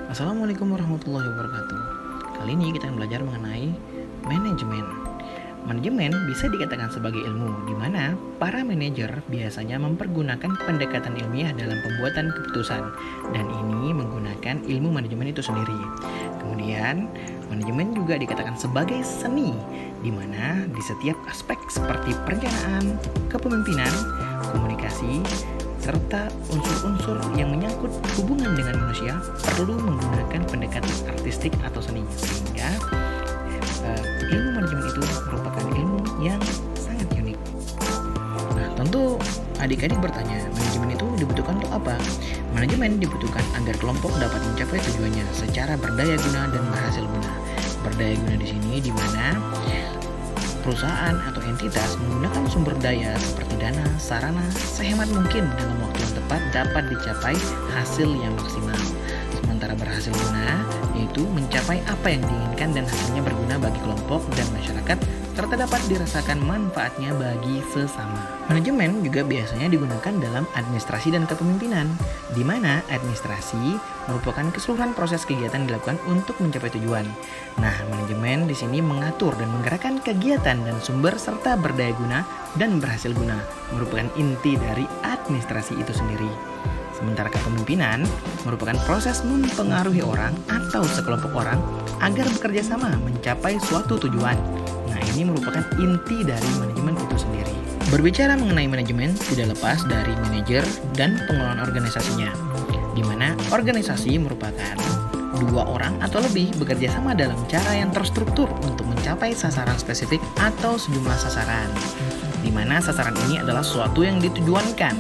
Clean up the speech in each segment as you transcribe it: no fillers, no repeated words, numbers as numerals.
Assalamualaikum warahmatullahi wabarakatuh. Kali ini kita akan belajar mengenai manajemen. Manajemen bisa dikatakan sebagai ilmu di mana para manajer biasanya mempergunakan pendekatan ilmiah dalam pembuatan keputusan, dan ini menggunakan ilmu manajemen itu sendiri. Kemudian, manajemen juga dikatakan sebagai seni di mana di setiap aspek seperti perencanaan, kepemimpinan, komunikasi, serta unsur-unsur yang menyangkut hubungan dengan manusia perlu menggunakan pendekatan artistik atau seni, sehingga ilmu manajemen itu merupakan ilmu yang sangat unik. Nah, tentu adik-adik bertanya, manajemen itu dibutuhkan untuk apa? Manajemen dibutuhkan agar kelompok dapat mencapai tujuannya secara berdaya guna dan berhasil guna. Berdaya guna di sini di mana perusahaan atau entitas menggunakan sumber daya seperti dana, sarana, sehemat mungkin dalam waktu yang tepat dapat dicapai hasil yang maksimal. Sementara berhasil guna, yaitu mencapai apa yang diinginkan dan hasilnya berguna bagi kelompok dan masyarakat, serta dapat dirasakan manfaatnya bagi sesama. Manajemen juga biasanya digunakan dalam administrasi dan kepemimpinan, di mana administrasi merupakan keseluruhan proses kegiatan dilakukan untuk mencapai tujuan. Nah, manajemen di sini mengatur dan menggerakkan kegiatan dan sumber serta berdaya guna dan berhasil guna, merupakan inti dari administrasi itu sendiri. Sementara kepemimpinan merupakan proses mempengaruhi orang atau sekelompok orang agar bekerja sama mencapai suatu tujuan. Nah, ini merupakan inti dari manajemen itu sendiri. Berbicara mengenai manajemen tidak lepas dari manajer dan pengelolaan organisasinya, di mana organisasi merupakan dua orang atau lebih bekerja sama dalam cara yang terstruktur untuk mencapai sasaran spesifik atau sejumlah sasaran, di mana sasaran ini adalah sesuatu yang ditujuankan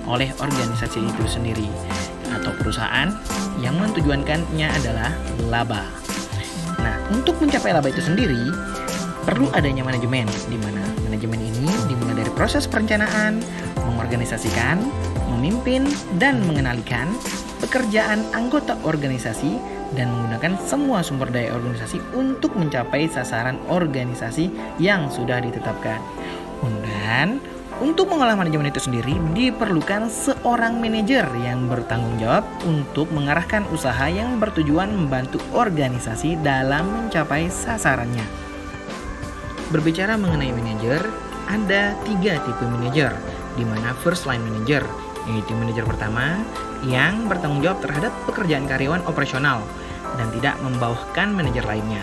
oleh organisasi itu sendiri atau perusahaan yang mentujuankannya adalah laba. Nah, untuk mencapai laba itu sendiri perlu adanya manajemen, di mana manajemen ini dimulai dari proses perencanaan, mengorganisasikan, memimpin, dan mengenalikan pekerjaan anggota organisasi dan menggunakan semua sumber daya organisasi untuk mencapai sasaran organisasi yang sudah ditetapkan. Dan untuk mengolah manajemen itu sendiri diperlukan seorang manajer yang bertanggung jawab untuk mengarahkan usaha yang bertujuan membantu organisasi dalam mencapai sasarannya. Berbicara mengenai manajer, ada 3 tipe manajer, di mana first line manager, yaitu manajer pertama yang bertanggung jawab terhadap pekerjaan karyawan operasional dan tidak membawakan manajer lainnya.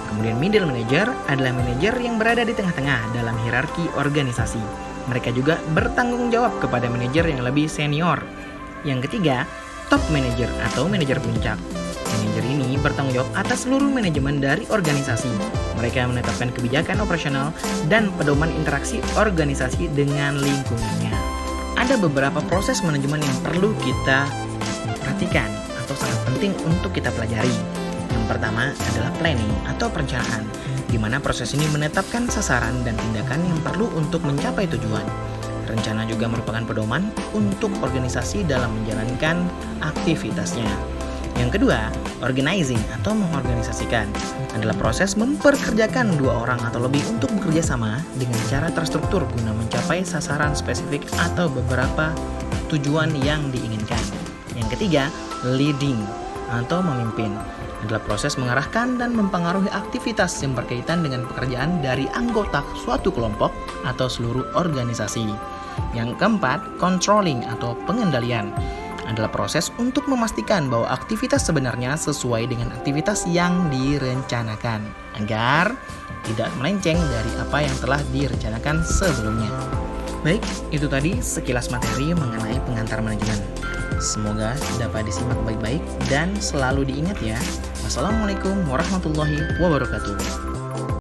Kemudian middle manager adalah manajer yang berada di tengah-tengah dalam hierarki organisasi. Mereka juga bertanggung jawab kepada manajer yang lebih senior. Yang ketiga, top manager atau manajer puncak. Manajer ini bertanggung jawab atas seluruh manajemen dari organisasi. Mereka menetapkan kebijakan operasional dan pedoman interaksi organisasi dengan lingkungannya. Ada beberapa proses manajemen yang perlu kita perhatikan atau sangat penting untuk kita pelajari. Yang pertama adalah planning atau perencanaan, di mana proses ini menetapkan sasaran dan tindakan yang perlu untuk mencapai tujuan. Rencana juga merupakan pedoman untuk organisasi dalam menjalankan aktivitasnya. Yang kedua, organizing atau mengorganisasikan adalah proses memperkerjakan 2 orang atau lebih untuk bekerja sama dengan cara terstruktur guna mencapai sasaran spesifik atau beberapa tujuan yang diinginkan. Yang ketiga, leading atau memimpin adalah proses mengarahkan dan mempengaruhi aktivitas yang berkaitan dengan pekerjaan dari anggota suatu kelompok atau seluruh organisasi. Yang keempat, controlling atau pengendalian adalah proses untuk memastikan bahwa aktivitas sebenarnya sesuai dengan aktivitas yang direncanakan agar tidak melenceng dari apa yang telah direncanakan sebelumnya. Baik, itu tadi sekilas materi mengenai pengantar manajemen. Semoga dapat disimak baik-baik dan selalu diingat ya. Wassalamualaikum warahmatullahi wabarakatuh.